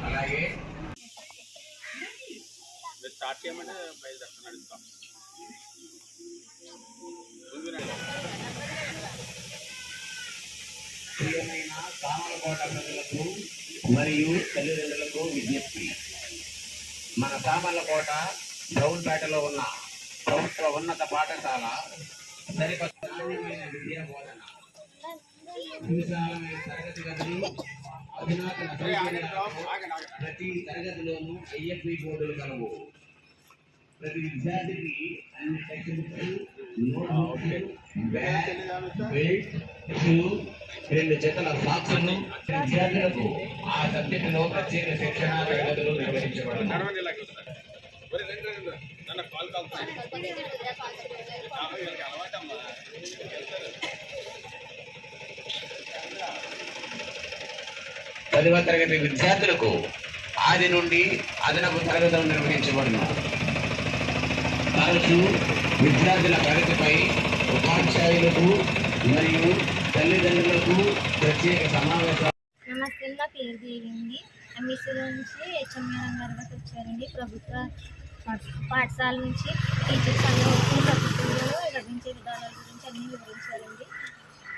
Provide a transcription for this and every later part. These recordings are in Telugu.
అలాగే స్టార్ట్ చేయమంటే బయలుదేరుతున్నాడు. ప్రియమైన సామలకోట ప్రజలకు మరియు తల్లిదండ్రులకు విజ్ఞప్తి. మన సామర్లకోట బ్రౌన్పేటలో ఉన్న ప్రభుత్వ ఉన్నత పాఠశాల సరిపడిన విద్యా బోధన, విశాలమైన తరగతి గదులు, అధునాతన ప్రతి తరగతిలోనూ IFB బోర్డులు కలవు. ప్రతి విద్యార్థికి అన్ని టెక్స్ట్ బెల్ట్, షూ, 2 జతల సాక్స్లను విద్యార్థులకు ఆ సబ్జెక్టులో ప్రత్యేక శిక్షణ తరగతులు నిర్వహించబడును. పదవ తరగతి విద్యార్థులకు ఆది నుండి అదనపు తరగతులు నిర్వహించబడును. తరచు విద్యార్థుల ప్రగతిపై ఉపాధ్యాయులకు మరియు తల్లిదండ్రులకు ప్రత్యేక సమావేశాలు. నమస్తే, నా పేరు దేవింది. ఎంఈసీ నుంచి HMR గారికి వచ్చారండి. ప్రభుత్వ పాఠశాల నుంచి టీచర్స్ అందరూ వచ్చి ప్రభుత్వంలో నిర్వహించే విధానాల గురించి అన్నీ వివరించారండి.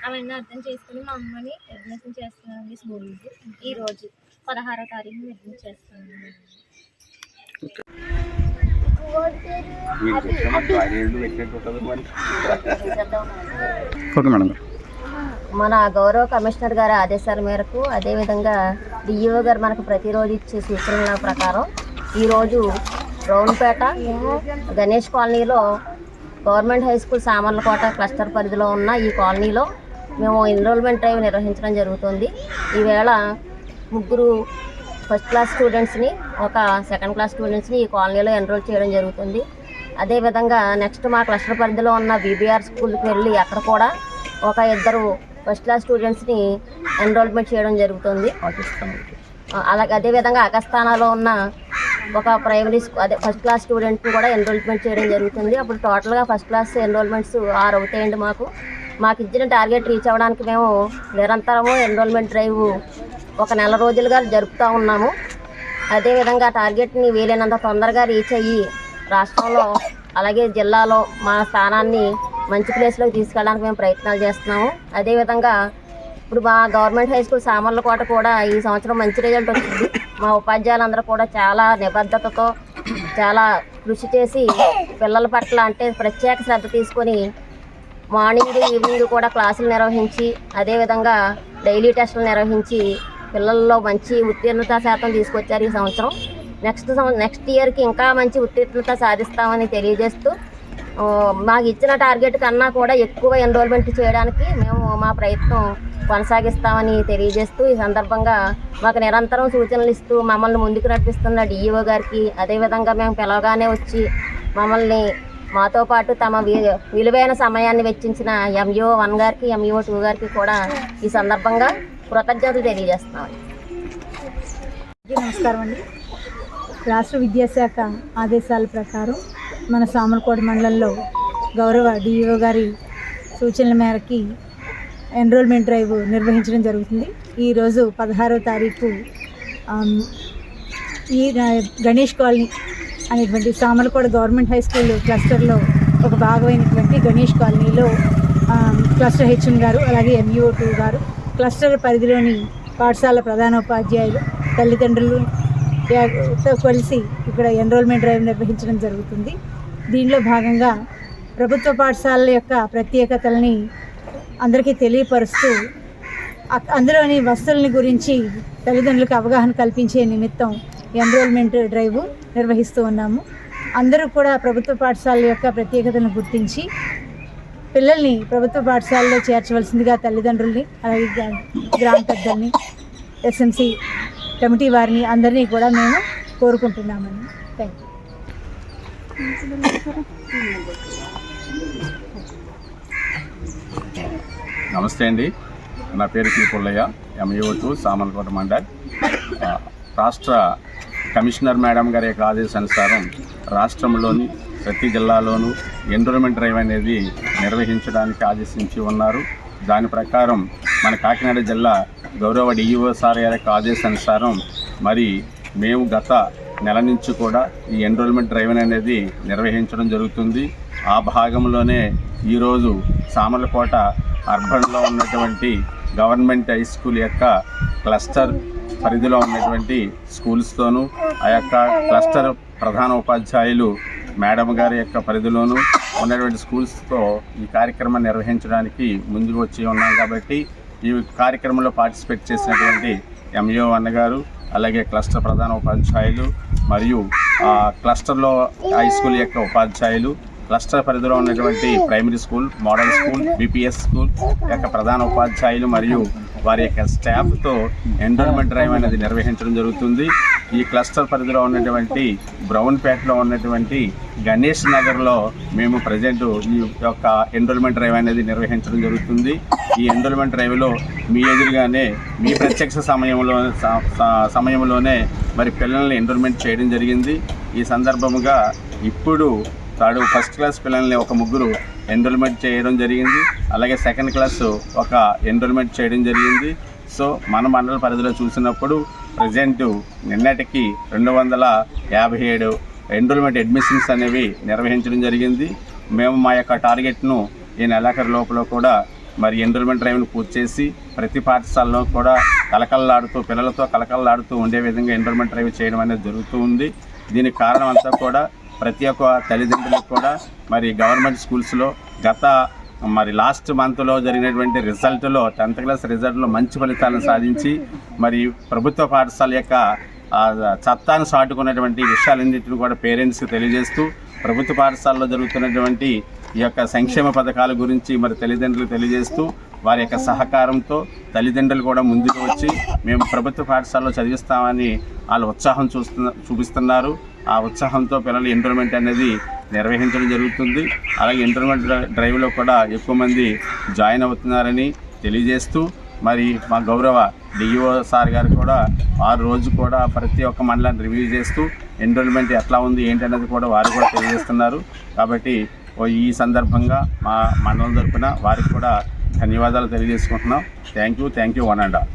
అవన్నీ అర్థం చేసుకుని మా అమ్మని అడ్మిషన్ చేస్తున్నానండి స్కూల్కి. ఈరోజు 16వ తారీఖున అడ్మిట్ చేస్తున్నానండి. మన గౌరవ కమిషనర్ గారి ఆదేశాల మేరకు, అదేవిధంగా DEO గారు మనకు ప్రతిరోజు ఇచ్చే సూచనల ప్రకారం ఈరోజు బ్రౌన్పేట గణేష్ కాలనీలో government high school Samarlakota cluster పరిధిలో ఉన్న ఈ కాలనీలో మేము ఎన్రోల్మెంట్ డ్రైవ్ నిర్వహించడం జరుగుతుంది. ఈవేళ 3 ఫస్ట్ క్లాస్ స్టూడెంట్స్ని, 1 సెకండ్ క్లాస్ స్టూడెంట్స్ని ఈ కాలనీలో ఎన్రోల్ చేయడం జరుగుతుంది. అదేవిధంగా నెక్స్ట్ మా క్లస్టర్ పరిధిలో ఉన్న BBR స్కూల్కి వెళ్ళి అక్కడ కూడా 2 ఫస్ట్ క్లాస్ స్టూడెంట్స్ని ఎన్రోల్మెంట్ చేయడం జరుగుతుంది. అలాగే అదేవిధంగా అగస్తానాలో ఉన్న 1 ప్రైమరీ ఫస్ట్ క్లాస్ స్టూడెంట్ని కూడా ఎన్రోల్మెంట్ చేయడం జరుగుతుంది. అప్పుడు టోటల్గా ఫస్ట్ క్లాస్ ఎన్రోల్మెంట్స్ 6 అవుతాయండి. మాకు ఇచ్చిన టార్గెట్ రీచ్ అవ్వడానికి మేము నిరంతరము ఎన్రోల్మెంట్ డ్రైవ్ 1 నెల రోజులుగా జరుపుతూ ఉన్నాము. అదేవిధంగా టార్గెట్ని వీలైనంత తొందరగా రీచ్ అయ్యి రాష్ట్రంలో అలాగే జిల్లాలో మా స్థానాన్ని మంచి ప్లేస్లోకి తీసుకెళ్ళడానికి మేము ప్రయత్నాలు చేస్తున్నాము. అదేవిధంగా ఇప్పుడు మా గవర్నమెంట్ హై స్కూల్ సామర్లకోట కూడా ఈ సంవత్సరం మంచి రిజల్ట్ వచ్చింది. మా ఉపాధ్యాయులందరూ కూడా చాలా నిబద్ధతతో చాలా కృషి చేసి పిల్లల పట్ల అంటే ప్రత్యేక శ్రద్ధ తీసుకొని మార్నింగ్ ఈవినింగ్ కూడా క్లాసులు నిర్వహించి, అదేవిధంగా డైలీ టెస్టులు నిర్వహించి పిల్లల్లో మంచి ఉత్తీర్ణత శాతం తీసుకొచ్చారు. ఈ సంవత్సరం నెక్స్ట్ ఇయర్కి ఇంకా మంచి ఉత్తీర్ణత సాధిస్తామని తెలియజేస్తూ, మాకు ఇచ్చిన టార్గెట్ కన్నా కూడా ఎక్కువ ఎన్రోల్మెంట్ చేయడానికి మేము మా ప్రయత్నం కొనసాగిస్తామని తెలియజేస్తూ, ఈ సందర్భంగా మాకు నిరంతరం సూచనలు ఇస్తూ మమ్మల్ని ముందుకు నడిపిస్తున్న DEO గారికి, అదేవిధంగా మేము పిలవగానే వచ్చి మమ్మల్ని మాతో పాటు తమ విలువైన సమయాన్ని వెచ్చించిన MUO 1 గారికి, MUO 2 గారికి కూడా ఈ సందర్భంగా కృతజ్ఞతలు తెలియజేస్తున్నామండి. నమస్కారం అండి. రాష్ట్ర విద్యాశాఖ ఆదేశాల ప్రకారం మన సామర్లకోట మండలంలో గౌరవ DEO గారి సూచనల మేరకి ఎన్రోల్మెంట్ డ్రైవ్ నిర్వహించడం జరుగుతుంది. ఈరోజు 16వ తారీఖు ఈ గణేష్ కాలనీ అనేటువంటి సామర్లకోట గవర్నమెంట్ హై స్కూల్ క్లస్టర్లో ఒక భాగమైనటువంటి గణేష్ కాలనీలో క్లస్టర్ HM గారు అలాగే MUO 2 గారు క్లస్టర్ పరిధిలోని పాఠశాల ప్రధానోపాధ్యాయులు తల్లిదండ్రులతో కలిసి ఇక్కడ ఎన్రోల్మెంట్ డ్రైవ్ నిర్వహించడం జరుగుతుంది. దీనిలో భాగంగా ప్రభుత్వ పాఠశాలల యొక్క ప్రత్యేకతల్ని అందరికీ తెలియపరుస్తూ అందులోని వసతులని గురించి తల్లిదండ్రులకు అవగాహన కల్పించే నిమిత్తం ఎన్రోల్మెంట్ డ్రైవ్ నిర్వహిస్తూ ఉన్నాము. అందరూ కూడా ప్రభుత్వ పాఠశాలల యొక్క ప్రత్యేకతలను గుర్తించి పిల్లల్ని ప్రభుత్వ పాఠశాలలో చేర్చవలసిందిగా తల్లిదండ్రుల్ని అలాగే గ్రామ పెద్దల్ని SMC కమిటీ వారిని అందరినీ కూడా మేము కోరుకుంటున్నామని. Thank you. నమస్తే అండి, నా పేరు పి. పుల్లయ్య, MUO 2 సామర్లకోట మండల్. రాష్ట్ర కమిషనర్ మేడం గారి యొక్క ఆదేశానుసారం రాష్ట్రంలోని ప్రతి జిల్లాలోనూ ఎన్రోల్మెంట్ డ్రైవ్ అనేది నిర్వహించడానికి ఆదేశించి ఉన్నారు. దాని ప్రకారం మన కాకినాడ జిల్లా గౌరవ డిఈఓ సార్ గారి యొక్క ఆదేశానుసారం మరి మేము గత నెల నుంచి కూడా ఈ ఎన్రోల్మెంట్ డ్రైవ్ అనేది నిర్వహించడం జరుగుతుంది. ఆ భాగంలోనే ఈరోజు సామర్లకోట అర్బన్లో ఉన్నటువంటి గవర్నమెంట్ హై స్కూల్ యొక్క క్లస్టర్ పరిధిలో ఉన్నటువంటి స్కూల్స్తోనూ ఆ యొక్క క్లస్టర్ ప్రధాన ఉపాధ్యాయులు మేడం గారి యొక్క పరిధిలోనూ ఉన్నటువంటి స్కూల్స్తో ఈ కార్యక్రమాన్ని నిర్వహించడానికి ముందుకు వచ్చి ఉన్నాం. కాబట్టి ఈ కార్యక్రమంలో పార్టిసిపేట్ చేసినటువంటి ఎంఈఓ అన్నగారు, అలాగే క్లస్టర్ ప్రధాన ఉపాధ్యాయులు మరియు క్లస్టర్లో హై స్కూల్ యొక్క ఉపాధ్యాయులు, క్లస్టర్ పరిధిలో ఉన్నటువంటి primary school, model school, BPS school యొక్క ప్రధాన ఉపాధ్యాయులు మరియు వారి యొక్క స్టాఫ్తో ఎన్రోల్మెంట్ డ్రైవ్ అనేది నిర్వహించడం జరుగుతుంది. ఈ క్లస్టర్ పరిధిలో ఉన్నటువంటి బ్రౌన్పేటలో ఉన్నటువంటి గణేష్ నగర్లో మేము ప్రజెంట్ ఈ యొక్క ఎన్రోల్మెంట్ డ్రైవ్ అనేది నిర్వహించడం జరుగుతుంది. ఈ ఎన్రోల్మెంట్ డ్రైవ్లో మీ ఎదురుగానే మీ ప్రత్యక్ష సమయంలోనే మరి పిల్లల్ని ఎన్రోల్మెంట్ చేయడం జరిగింది. ఈ సందర్భముగా ఇప్పుడు ఫస్ట్ క్లాస్ పిల్లల్ని ఒక 3 ఎన్రోల్మెంట్ చేయడం జరిగింది. అలాగే సెకండ్ క్లాస్ ఒక ఎన్రోల్మెంట్ చేయడం జరిగింది. సో మన మండల పరిధిలో చూసినప్పుడు ప్రజెంట్ నిన్నటికి 257 ఎన్రోల్మెంట్ అడ్మిషన్స్ అనేవి నిర్వహించడం జరిగింది. మేము మా యొక్క టార్గెట్ను ఈ నెలాఖరు లోపల కూడా మరి ఎన్రోల్మెంట్ డ్రైవ్ను పూర్తి చేసి ప్రతి పాఠశాలలో కూడా పిల్లలతో కలకలలాడుతూ ఉండే విధంగా ఎన్రోల్మెంట్ డ్రైవ్ చేయడం అనేది జరుగుతూ ఉంది. దీనికి కారణం అంతా కూడా ప్రతి ఒక్క తల్లిదండ్రులకు కూడా మరి గవర్నమెంట్ స్కూల్స్లో మరి లాస్ట్ మంత్లో జరిగినటువంటి రిజల్ట్లో 10th క్లాస్ రిజల్ట్లో మంచి ఫలితాలను సాధించి మరి ప్రభుత్వ పాఠశాల యొక్క చట్టాన్ని చాటుకున్నటువంటి విషయాలన్నింటినీ కూడా పేరెంట్స్కి తెలియజేస్తూ ప్రభుత్వ పాఠశాలలో జరుగుతున్నటువంటి ఈ యొక్క సంక్షేమ పథకాల గురించి మరి తల్లిదండ్రులకు తెలియజేస్తూ వారి యొక్క సహకారంతో తల్లిదండ్రులు కూడా ముందుకు వచ్చి మేము ప్రభుత్వ పాఠశాలలో చదివిస్తామని వాళ్ళు ఉత్సాహం చూపిస్తున్నారు. ఆ ఉత్సాహంతో పిల్లలు ఎన్రోల్మెంట్ అనేది నిర్వహించడం జరుగుతుంది. అలాగే ఎన్రోల్మెంట్ డ్రైవ్లో కూడా ఎక్కువ మంది జాయిన్ అవుతున్నారని తెలియజేస్తూ మరి మా గౌరవ డిఈఓ సార్ గారు కూడా రోజు కూడా ప్రతి ఒక్క మండలాన్ని రివ్యూ చేస్తూ ఎన్రోల్మెంట్ ఎట్లా ఉంది ఏంటనేది కూడా వారు కూడా తెలియజేస్తున్నారు. కాబట్టి ఈ సందర్భంగా మా మండలం తరపున వారికి కూడా ధన్యవాదాలు తెలియజేసుకుంటున్నాం. Thank you 1 and all.